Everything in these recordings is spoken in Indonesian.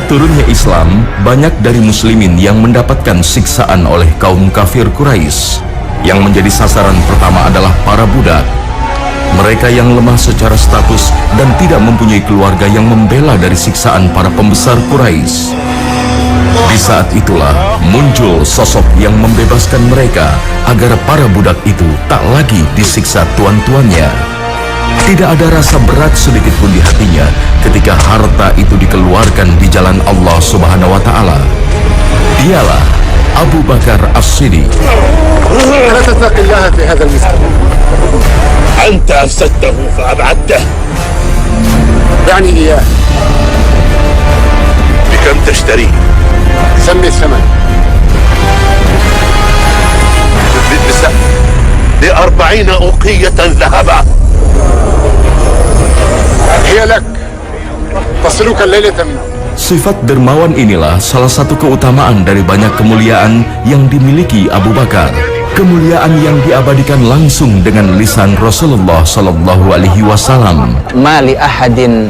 awal turunnya Islam, banyak dari muslimin yang mendapatkan siksaan oleh kaum kafir Quraisy. Yang menjadi sasaran pertama adalah para budak. Mereka yang lemah secara status dan tidak mempunyai keluarga yang membela dari siksaan para pembesar Quraisy. Di saat itulah muncul sosok yang membebaskan mereka agar para budak itu tak lagi disiksa tuan-tuannya. Tidak ada rasa berat sedikit pun di hatinya ketika harta itu dikeluarkan di jalan Allah Subhanahu wa Ta'ala. Dialah Abu Bakar As-Siddiq. لا تتقي الله في هذا المسكين. أنت أفسدته فأبعدته. يعني إياه. بكم تشتريه؟ سمي الثمن. ب40 أوقية ذهبا. هي لك. تصلك الليلة منه. Sifat dermawan inilah salah satu keutamaan dari banyak kemuliaan yang dimiliki Abu Bakar. Kemuliaan yang diabadikan langsung dengan lisan Rasulullah Sallallahu Alaihi Wasallam. Ma li ahadin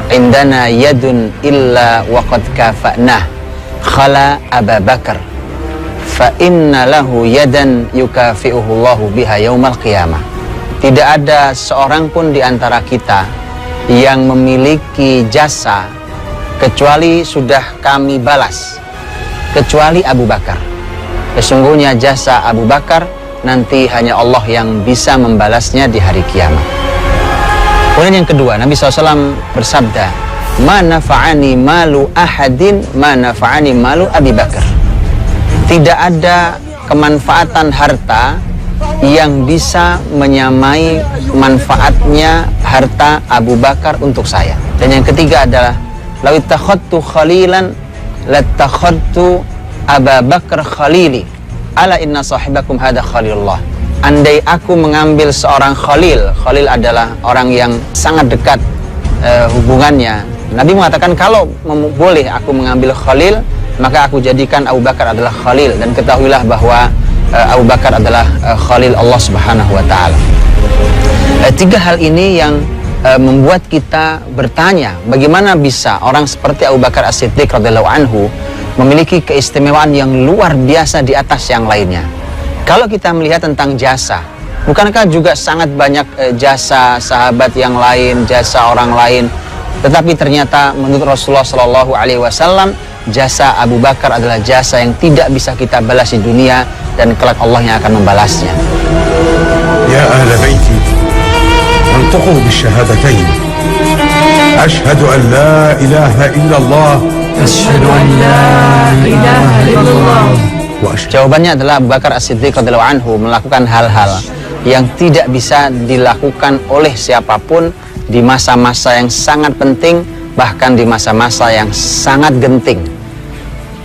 indana yadun illa waqad kafa'nah khala Abu Bakar fa inna lahu yadan yukafi'uhu Allahu biha yaumal qiyamah. Tidak ada seorang pun di antara kita yang memiliki jasa kecuali sudah kami balas, kecuali Abu Bakar. Sesungguhnya jasa Abu Bakar nanti hanya Allah yang bisa membalasnya di hari kiamat. Kemudian yang kedua, Nabi SAW bersabda, ma nafa'ani malu ahadin ma nafa'ani malu Abi Bakar. Tidak ada kemanfaatan harta yang bisa menyamai manfaatnya harta Abu Bakar untuk saya. Dan yang ketiga adalah law ittakhadtu khalilan lattakhadtu Abu Bakar khalili ala inna sahibakum hada khalilullah. Andai aku mengambil seorang khalil, khalil adalah orang yang sangat dekat hubungannya. Nabi mengatakan kalau boleh aku mengambil khalil, maka aku jadikan Abu Bakar adalah khalil. Dan ketahuilah bahwa Abu Bakar adalah khalil Allah Subhanahu wa Ta'ala. Tiga hal ini yang membuat kita bertanya, bagaimana bisa orang seperti Abu Bakar As-Siddiq radhiyallahu anhu memiliki keistimewaan yang luar biasa di atas yang lainnya. Kalau kita melihat tentang jasa, bukankah juga sangat banyak jasa sahabat yang lain, jasa orang lain, tetapi ternyata menurut Rasulullah Shallallahu Alaihi Wasallam jasa Abu Bakar adalah jasa yang tidak bisa kita balas di dunia dan kelak Allah yang akan membalasnya. Ya ahla baiti, antuqu bisyahadatain. Ashhadu an la ilaha illallah. Asyhadu an la ilaha illallah. Jawabannya adalah Abu Bakar As-Siddiq radhiyallahu anhu melakukan hal-hal yang tidak bisa dilakukan oleh siapapun di masa-masa yang sangat penting, bahkan di masa-masa yang sangat genting.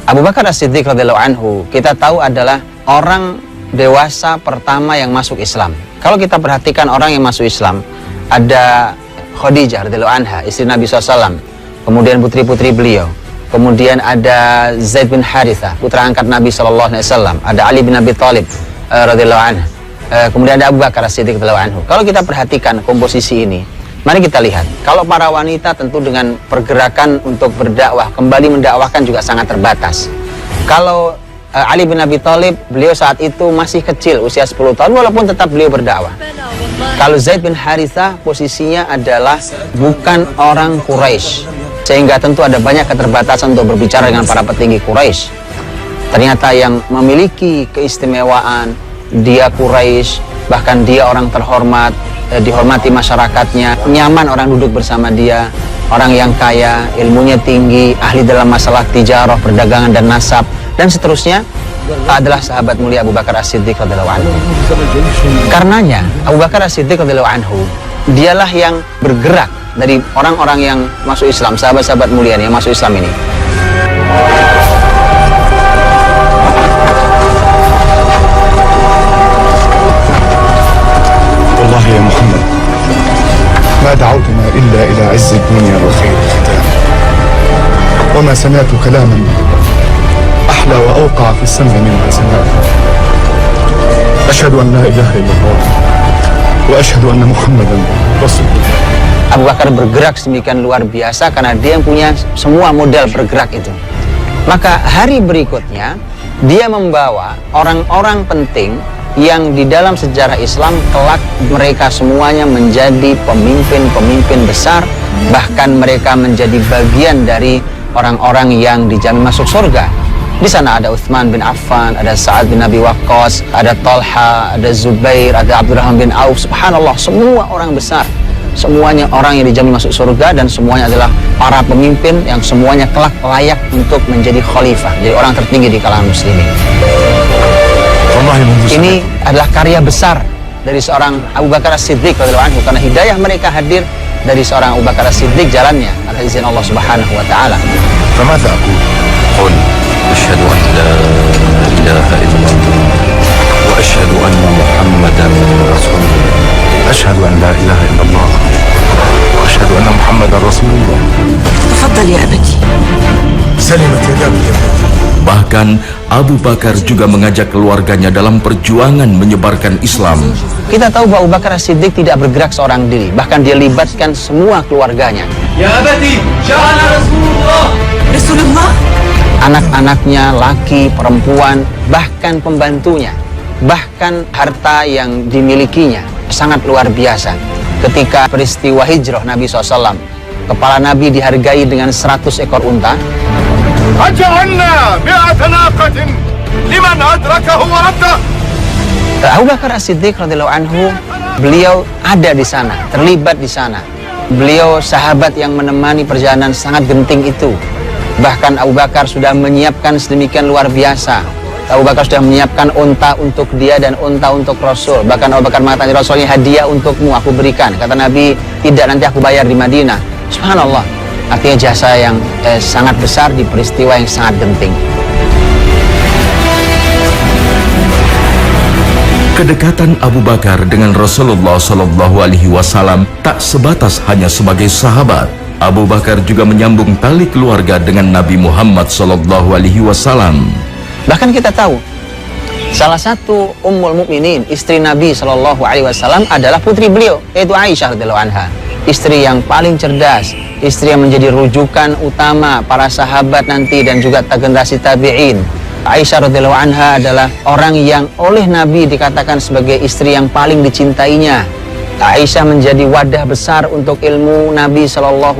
Abu Bakar As-Siddiq radhiyallahu anhu kita tahu adalah orang dewasa pertama yang masuk Islam. Kalau kita perhatikan orang yang masuk Islam, ada Khadijah radhiyallahu anha, istri Nabi SAW, kemudian putri-putri beliau. Kemudian ada Zaid bin Harithah, putra angkat Nabi SAW. Ada Ali bin Abi Thalib radhiyallahu anhu. Kemudian ada Abu Bakar As-Siddiq radhiyallahu anhu. Kalau kita perhatikan komposisi ini, mari kita lihat. Kalau para wanita tentu dengan pergerakan untuk berdakwah, kembali mendakwahkan juga sangat terbatas. Kalau Ali bin Abi Thalib, beliau saat itu masih kecil, usia 10 tahun, walaupun tetap beliau berdakwah. Kalau Zaid bin Harithah, posisinya adalah bukan orang Quraisy, sehingga tentu ada banyak keterbatasan untuk berbicara dengan para petinggi Quraisy. Ternyata yang memiliki keistimewaan, dia Quraisy, bahkan dia orang terhormat, dihormati masyarakatnya, nyaman orang duduk bersama dia, orang yang kaya, ilmunya tinggi, ahli dalam masalah tijarah, perdagangan dan nasab, dan seterusnya, adalah sahabat mulia Abu Bakar As-Siddiq radhiyallahu anhu. Karenanya Abu Bakar As-Siddiq radhiyallahu anhu dialah yang bergerak dari orang-orang yang masuk Islam, sahabat-sahabat mulia yang masuk Islam ini. Wallahi ya Muhammad, ma da'awtuna illa ila izz ad-dunya wa khair al-khitam. Wa ma sami'tu kalaman ahla wa awqa fi as-sam'i mimma sami'tu. Ashhadu an la ilaha illallah wa ashhadu anna Muhammadan rasulullah. Abu Bakar bergerak sedemikian luar biasa karena dia yang punya semua modal bergerak itu. Maka hari berikutnya dia membawa orang-orang penting yang di dalam sejarah Islam kelak mereka semuanya menjadi pemimpin-pemimpin besar, bahkan mereka menjadi bagian dari orang-orang yang dijamin masuk surga. Di sana ada Utsman bin Affan, ada Sa'ad bin Abi Waqqas, ada Talha, ada Zubair, ada Abdurrahman bin Auf. Subhanallah, semua orang besar, semuanya orang yang dijamin masuk surga, dan semuanya adalah para pemimpin yang semuanya kelak layak untuk menjadi khalifah, jadi orang tertinggi di kalangan muslimin. Ini adalah karya besar dari seorang Abu Bakar As-Siddiq radhiyallahu anhu, karena hidayah mereka hadir dari seorang Abu Bakar As-Siddiq, jalannya atas izin Allah Subhanahu wa taala. فماذا أقول؟ قل أشهد أن لا إله إلا الله وأشهد أن محمدا رسول الله. أشهد أن لا إله إلا الله وأشهد أن محمدا رسول الله. تفضل يا أبتي. سلمت يداك يا ابنتي. Bahkan Abu Bakar juga mengajak keluarganya dalam perjuangan menyebarkan Islam. Kita tahu bahwa Abu Bakar As-Siddiq tidak bergerak seorang diri, bahkan dia libatkan semua keluarganya. يا أبتي جاءنا رسول الله. رسول الله. Anak-anaknya, laki, perempuan, bahkan pembantunya, bahkan harta yang dimilikinya sangat luar biasa. Ketika peristiwa hijrah Nabi SAW, kepala Nabi dihargai dengan 100 ekor unta. أجعلنا 100 ناقة لمن أدركه ورده. Abu Bakar As-Siddiq radhiyallahu anhu, beliau ada di sana, terlibat di sana. Beliau sahabat yang menemani perjalanan sangat genting itu. Bahkan Abu Bakar sudah menyiapkan sedemikian luar biasa. Abu Bakar sudah menyiapkan unta untuk dia dan unta untuk Rasul. Bahkan Abu Bakar mengatakan, Rasulnya hadiah untukmu aku berikan. Kata Nabi, tidak, nanti aku bayar di Madinah. Subhanallah, artinya jasa yang sangat besar di peristiwa yang sangat genting. Kedekatan Abu Bakar dengan Rasulullah SAW tak sebatas hanya sebagai sahabat. Abu Bakar juga menyambung tali keluarga dengan Nabi Muhammad SAW. Bahkan kita tahu salah satu Ummul Mukminin, istri Nabi SAW adalah putri beliau, yaitu Aisyah radhiyallahu anha. Istri yang paling cerdas, istri yang menjadi rujukan utama para sahabat nanti dan juga generasi tabi'in. Aisyah radhiyallahu anha adalah orang yang oleh Nabi dikatakan sebagai istri yang paling dicintainya. Aisyah menjadi wadah besar untuk ilmu Nabi SAW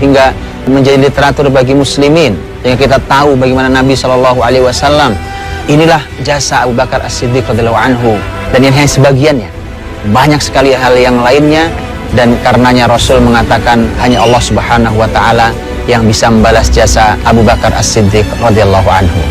hingga menjadi literatur bagi muslimin, sehingga kita tahu bagaimana Nabi SAW. Inilah jasa Abu Bakar As-Siddiq radhiyallahu anhu, dan ini hanya sebagiannya, banyak sekali hal yang lainnya, dan karenanya Rasul mengatakan hanya Allah Subhanahu wa taala yang bisa membalas jasa Abu Bakar As-Siddiq radhiyallahu anhu.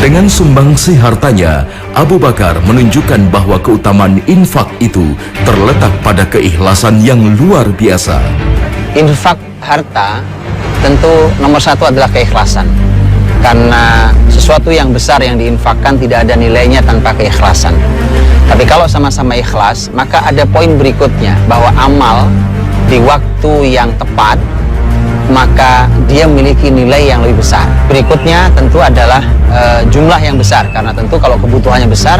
Dengan sumbangsi hartanya, Abu Bakar menunjukkan bahwa keutamaan infak itu terletak pada keikhlasan yang luar biasa. Infak harta tentu nomor satu adalah keikhlasan, karena sesuatu yang besar yang diinfakkan tidak ada nilainya tanpa keikhlasan. Tapi kalau sama-sama ikhlas, maka ada poin berikutnya, bahwa amal di waktu yang tepat maka dia memiliki nilai yang lebih besar. Berikutnya tentu adalah jumlah yang besar, karena tentu kalau kebutuhannya besar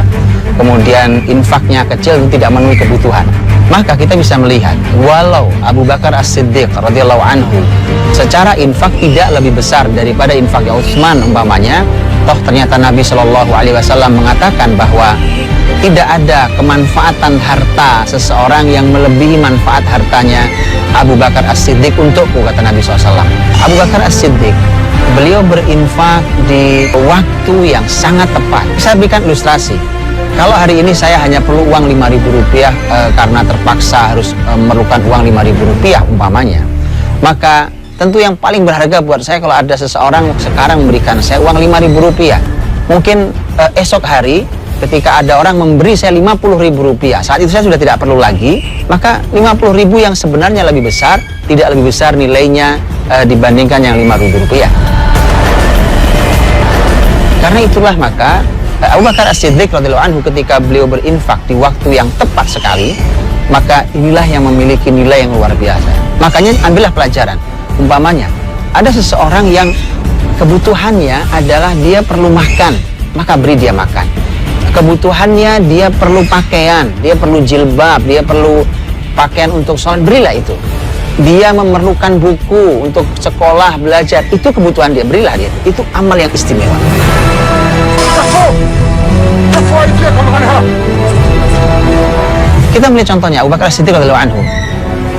kemudian infaknya kecil itu tidak memenuhi kebutuhan. Maka kita bisa melihat, walau Abu Bakar As-Siddiq radhiyallahu anhu secara infak tidak lebih besar daripada infaknya Utsman umpamanya, toh ternyata Nabi SAW mengatakan bahwa tidak ada kemanfaatan harta seseorang yang melebihi manfaat hartanya Abu Bakar As-Siddiq untukku, kata Nabi SAW. Abu Bakar As-Siddiq, beliau berinfak di waktu yang sangat tepat. Saya berikan ilustrasi. Kalau hari ini saya hanya perlu uang Rp5.000 karena terpaksa harus memerlukan uang Rp5.000 umpamanya, maka tentu yang paling berharga buat saya kalau ada seseorang sekarang memberikan saya uang Rp5.000. Mungkin esok hari ketika ada orang memberi saya Rp50.000, saat itu saya sudah tidak perlu lagi, maka Rp50.000 yang sebenarnya lebih besar, tidak lebih besar nilainya dibandingkan yang Rp5.000. Karena itulah maka Abu Bakar As-Siddiq radhiyallahu anhu ketika beliau berinfak di waktu yang tepat sekali, maka inilah yang memiliki nilai yang luar biasa. Makanya ambillah pelajaran. Umpamanya ada seseorang yang kebutuhannya adalah dia perlu makan, maka beri dia makan. kebutuhannya, dia perlu pakaian, dia perlu jilbab, dia perlu pakaian untuk sholat, berilah itu. Dia memerlukan buku untuk sekolah, belajar, itu kebutuhan dia, berilah dia. Itu amal yang istimewa. كفوا أيديكم عنها. Kita melihat contohnya Abu Bakar As-Siddiq radhiyallahu anhu.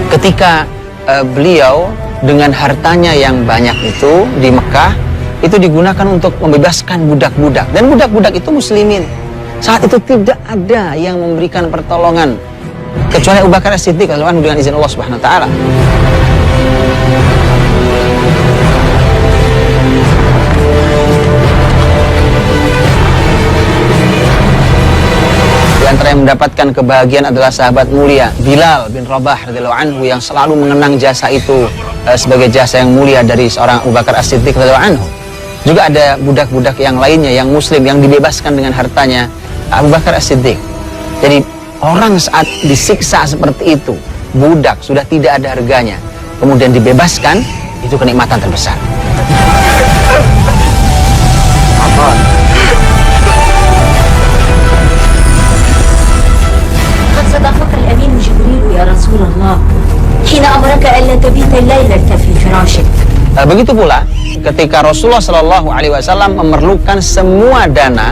Ketika beliau dengan hartanya yang banyak itu di Mekah, itu digunakan untuk membebaskan budak-budak, dan budak-budak itu muslimin. Saat itu tidak ada yang memberikan pertolongan kecuali Abu Bakar As-Siddiq radhiyallahu anhu dengan izin Allah Subhanahu wa taala. Di antara yang mendapatkan kebahagiaan adalah sahabat mulia Bilal bin Rabah radhiyallahu anhu yang selalu mengenang jasa itu sebagai jasa yang mulia dari seorang Abu Bakar As-Siddiq radhiyallahu anhu. Juga ada budak-budak yang lainnya yang muslim yang dibebaskan dengan hartanya Abu Bakar As-Siddiq. Jadi orang saat disiksa seperti itu, budak sudah tidak ada harganya, kemudian dibebaskan, itu kenikmatan terbesar. قد صدقك الأمين جبريل يا رسول الله حين أمرك ألا تبيت الليلة في فراشك. Begitu pula ketika Rasulullah Shallallahu Alaihi Wasallam memerlukan semua dana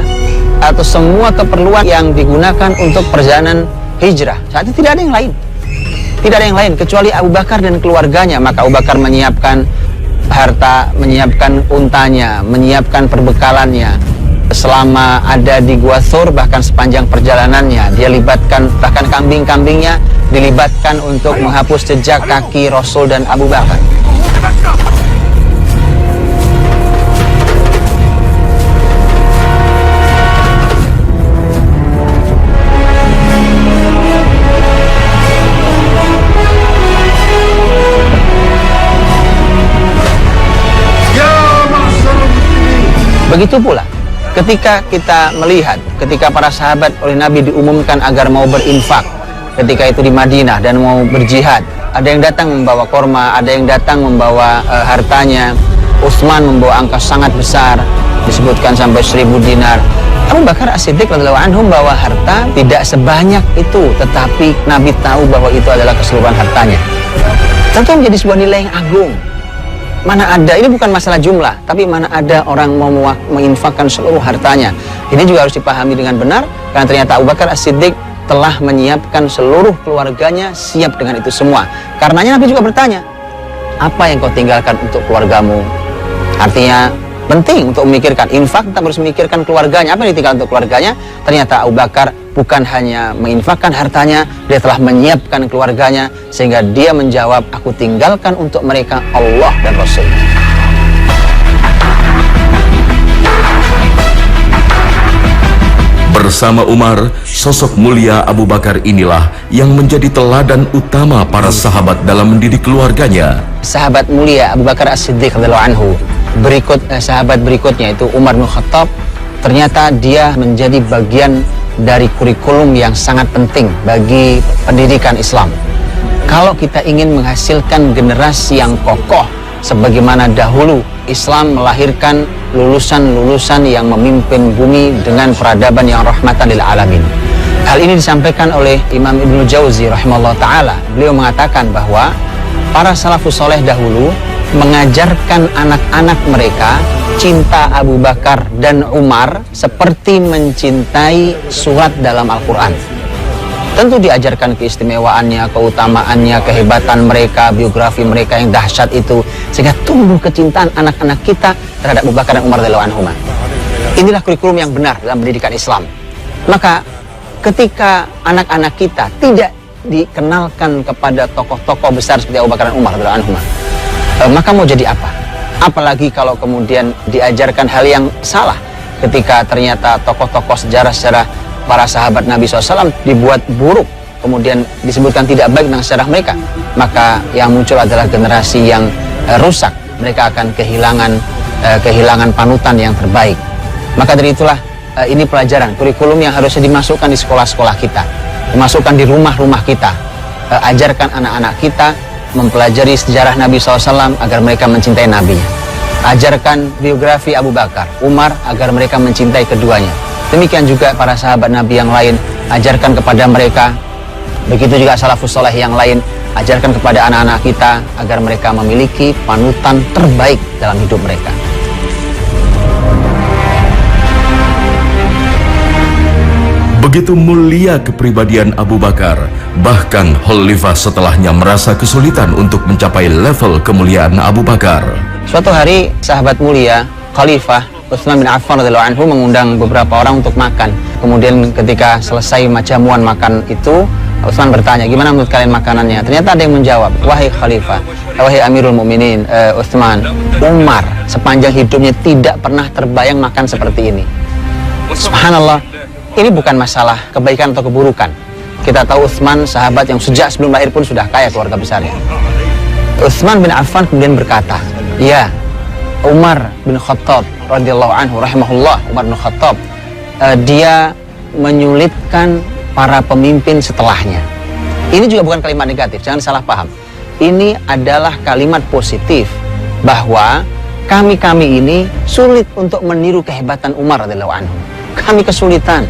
atau semua keperluan yang digunakan untuk perjalanan hijrah, saat itu tidak ada yang lain, tidak ada yang lain kecuali Abu Bakar dan keluarganya. Maka Abu Bakar menyiapkan harta, menyiapkan untanya, menyiapkan perbekalannya. Selama ada di Gua Thur, bahkan sepanjang perjalanannya, dia libatkan bahkan kambing-kambingnya dilibatkan untuk menghapus jejak kaki Rasul dan Abu Bakar. Begitu pula ketika kita melihat ketika para sahabat oleh Nabi diumumkan agar mau berinfak ketika itu di Madinah dan mau berjihad, ada yang datang membawa korma, ada yang datang membawa hartanya. Utsman membawa angka sangat besar, disebutkan sampai 1000 dinar. Abu Bakar As-Siddiq radhiyallahu anhu membawa harta tidak sebanyak itu, tetapi Nabi tahu bahwa itu adalah keseluruhan hartanya. Tentu menjadi sebuah nilai yang agung. Mana ada, ini bukan masalah jumlah, tapi mana ada orang mau menginfakkan seluruh hartanya. Ini juga harus dipahami dengan benar, karena ternyata Abu Bakar As-Siddiq telah menyiapkan seluruh keluarganya siap dengan itu semua. Karenanya Nabi juga bertanya, apa yang kau tinggalkan untuk keluargamu? Artinya penting untuk memikirkan infak, tetap harus memikirkan keluarganya. Apa yang ditinggalkan untuk keluarganya? Ternyata Abu Bakar bukan hanya menginfakkan hartanya, dia telah menyiapkan keluarganya, sehingga dia menjawab, aku tinggalkan untuk mereka Allah dan Rasul. Bersama Umar, sosok mulia Abu Bakar inilah yang menjadi teladan utama para sahabat dalam mendidik keluarganya. Sahabat mulia Abu Bakar As-Siddiq radhiyallahu anhu, sahabat berikutnya itu Umar bin Khattab, ternyata dia menjadi bagian dari kurikulum yang sangat penting bagi pendidikan Islam. Kalau kita ingin menghasilkan generasi yang kokoh, sebagaimana dahulu Islam melahirkan lulusan-lulusan yang memimpin bumi dengan peradaban yang rahmatan lil alamin. Hal ini disampaikan oleh Imam Ibnu Jauzi rahimahullah ta'ala. Beliau mengatakan bahwa para salafus soleh dahulu mengajarkan anak-anak mereka cinta Abu Bakar dan Umar seperti mencintai surat dalam Al-Quran. Tentu diajarkan keistimewaannya, keutamaannya, kehebatan mereka, biografi mereka yang dahsyat itu, sehingga tumbuh kecintaan anak-anak kita terhadap Abu Bakar dan Umar radhiyallahu anhuma. Inilah kurikulum yang benar dalam pendidikan Islam. Maka ketika anak-anak kita tidak dikenalkan kepada tokoh-tokoh besar seperti Abu Bakar dan Umar radhiyallahu anhuma, maka mau jadi apa? Apalagi kalau kemudian diajarkan hal yang salah, ketika ternyata tokoh-tokoh sejarah para sahabat Nabi SAW dibuat buruk, kemudian disebutkan tidak baik tentang sejarah mereka, maka yang muncul adalah generasi yang rusak. Mereka akan kehilangan panutan yang terbaik. Maka dari itulah ini pelajaran, kurikulum yang harusnya dimasukkan di sekolah-sekolah kita, dimasukkan di rumah-rumah kita. Ajarkan anak-anak kita mempelajari sejarah Nabi SAW agar mereka mencintai Nabi. Ajarkan biografi Abu Bakar, Umar agar mereka mencintai keduanya. Demikian juga para sahabat Nabi yang lain, ajarkan kepada mereka. Begitu juga salafus saleh yang lain, ajarkan kepada anak-anak kita agar mereka memiliki panutan terbaik dalam hidup mereka. Begitu mulia kepribadian Abu Bakar, bahkan Khalifah setelahnya merasa kesulitan untuk mencapai level kemuliaan Abu Bakar. Suatu hari sahabat mulia Khalifah Utsman bin Affan radhiyallahu anhu mengundang beberapa orang untuk makan. Kemudian ketika selesai jamuan makan itu, Utsman bertanya, gimana menurut kalian makanannya? Ternyata ada yang menjawab, wahai Khalifah, wahai Amirul Mukminin Utsman, Umar sepanjang hidupnya tidak pernah terbayang makan seperti ini. Subhanallah, ini bukan masalah kebaikan atau keburukan. Kita tahu Utsman sahabat yang sejak sebelum lahir pun sudah kaya keluarga besarnya. Utsman bin Affan kemudian berkata, ya, Umar bin Khattab radhiyallahu anhu rahimahullah, Umar bin Khattab, dia menyulitkan para pemimpin setelahnya. Ini juga bukan kalimat negatif, jangan salah paham. Ini adalah kalimat positif bahwa kami ini sulit untuk meniru kehebatan Umar radhiyallahu anhu. Kami kesulitan.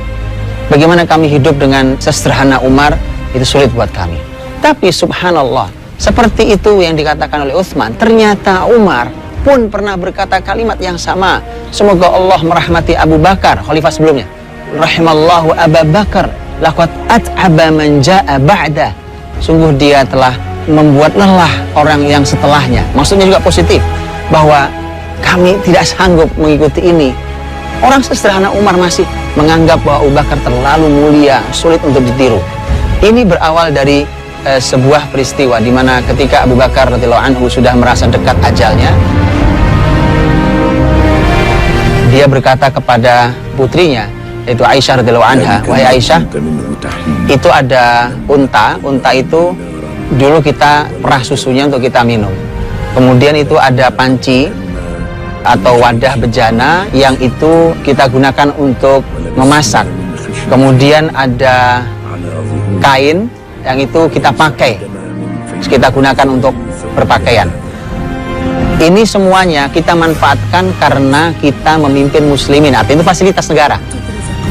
Bagaimana kami hidup dengan sesederhana Umar, itu sulit buat kami. Tapi subhanallah, seperti itu yang dikatakan oleh Utsman, ternyata Umar pun pernah berkata kalimat yang sama. Semoga Allah merahmati Abu Bakar, khalifah sebelumnya. Rahimallahu Abu Bakar, laqad at'aba man jaa'a ba'da. Sungguh dia telah membuat lelah orang yang setelahnya. Maksudnya juga positif, bahwa kami tidak sanggup mengikuti ini. Orang sesederhana Umar masih menganggap bahwa Abu Bakar terlalu mulia, sulit untuk ditiru. Ini berawal dari sebuah peristiwa di mana ketika Abu Bakar radhiyallahu anhu sudah merasa dekat ajalnya, dia berkata kepada putrinya, yaitu Aisyah radhiyallahu anha, wahai Aisyah, itu ada unta itu dulu kita perah susunya untuk kita minum. Kemudian itu ada panci atau wadah bejana yang itu kita gunakan untuk memasak. Kemudian ada kain yang itu kita pakai, kita gunakan untuk berpakaian. Ini semuanya kita manfaatkan karena kita memimpin muslimin, artinya itu fasilitas negara.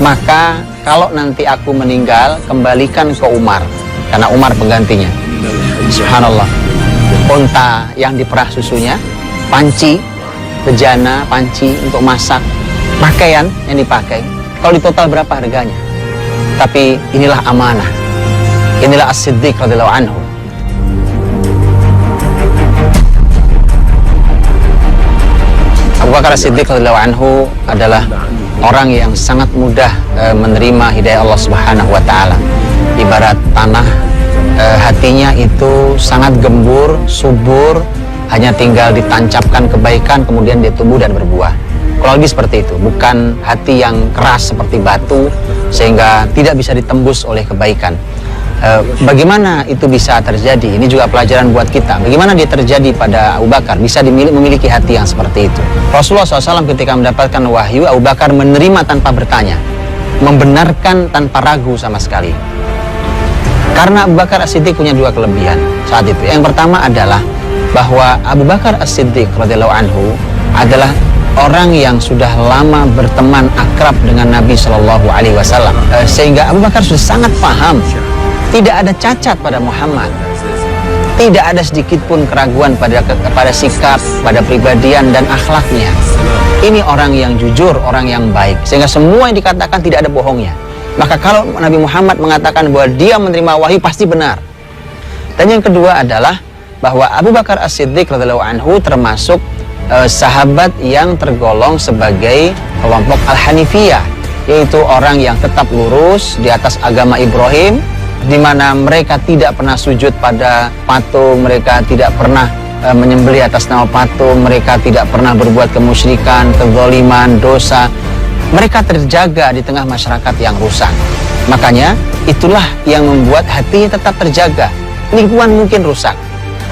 Maka kalau nanti aku meninggal, kembalikan ke Umar, karena Umar penggantinya. Subhanallah, unta yang diperah susunya, panci, bejana, panci untuk masak, pakaian yang dipakai, kalau di total berapa harganya? Tapi inilah amanah, inilah As-Siddiq radhiyallahu anhu. Abu Bakar As-Siddiq radhiyallahu anhu adalah orang yang sangat mudah menerima hidayah Allah Subhanahu wa taala. Ibarat tanah, hatinya itu sangat gembur, subur, hanya tinggal ditancapkan kebaikan kemudian dia tumbuh dan berbuah. Kalau lebih seperti itu, bukan hati yang keras seperti batu sehingga tidak bisa ditembus oleh kebaikan. Bagaimana itu bisa terjadi? Ini juga pelajaran buat kita. Bagaimana dia terjadi pada Abu Bakar bisa memiliki hati yang seperti itu? Rasulullah SAW ketika mendapatkan wahyu, Abu Bakar menerima tanpa bertanya, membenarkan tanpa ragu sama sekali. Karena Abu Bakar As-Siddiq punya dua kelebihan saat itu. Yang pertama adalah bahwa Abu Bakar As-Siddiq radhiyallahu anhu adalah orang yang sudah lama berteman akrab dengan Nabi Shallallahu Alaihi Wasallam, sehingga Abu Bakar sudah sangat paham. Tidak ada cacat pada Muhammad, tidak ada sedikit pun keraguan pada sikap, pada pribadian dan akhlaknya. Ini orang yang jujur, orang yang baik, sehingga semua yang dikatakan tidak ada bohongnya. Maka kalau Nabi Muhammad mengatakan bahwa dia menerima wahyu, pasti benar. Dan yang kedua adalah bahwa Abu Bakar As-Siddiq radhiyallahu anhu termasuk sahabat yang tergolong sebagai kelompok Al-Hanifiyah, yaitu orang yang tetap lurus di atas agama Ibrahim, di mana mereka tidak pernah sujud pada patung, mereka tidak pernah menyembelih atas nama patung, mereka tidak pernah berbuat kemusyrikan, kezaliman, dosa. Mereka terjaga di tengah masyarakat yang rusak. Makanya itulah yang membuat hatinya tetap terjaga. Lingkungan mungkin rusak,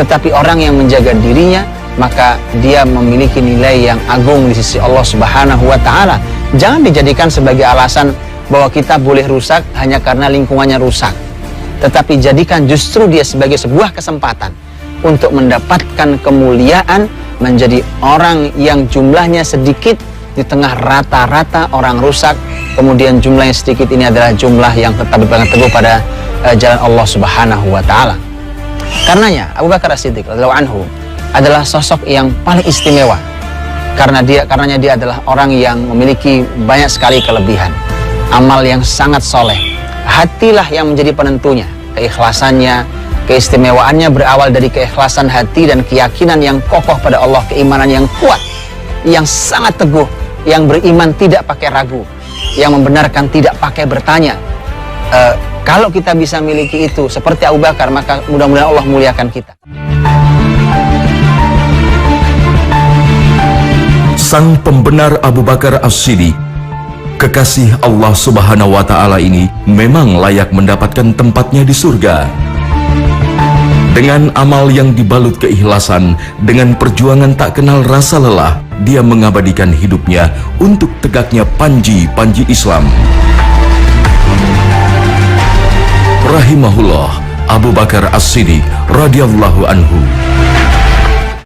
tetapi orang yang menjaga dirinya, maka dia memiliki nilai yang agung di sisi Allah Subhanahu wa taala. Jangan dijadikan sebagai alasan bahwa kita boleh rusak hanya karena lingkungannya rusak. Tetapi jadikan justru dia sebagai sebuah kesempatan untuk mendapatkan kemuliaan, menjadi orang yang jumlahnya sedikit di tengah rata-rata orang rusak, kemudian jumlah yang sedikit ini adalah jumlah yang tetap berpegang teguh pada jalan Allah Subhanahu wa taala. Karenanya Abu Bakar As-Siddiq radhiyallahu anhu adalah sosok yang paling istimewa karenanya dia adalah orang yang memiliki banyak sekali kelebihan, amal yang sangat soleh. Hatilah yang menjadi penentunya, keikhlasannya, keistimewaannya berawal dari keikhlasan hati dan keyakinan yang kokoh pada Allah, keimanan yang kuat, yang sangat teguh, yang beriman tidak pakai ragu, yang membenarkan tidak pakai bertanya. Kalau kita bisa miliki itu seperti Abu Bakar, maka mudah-mudahan Allah muliakan kita. Sang pembenar Abu Bakar As-Siddiq, kekasih Allah Subhanahu wa taala ini memang layak mendapatkan tempatnya di surga. Dengan amal yang dibalut keikhlasan, dengan perjuangan tak kenal rasa lelah, dia mengabadikan hidupnya untuk tegaknya panji-panji Islam. Rahimahullah Abu Bakar As-Siddiq radhiyallahu anhu.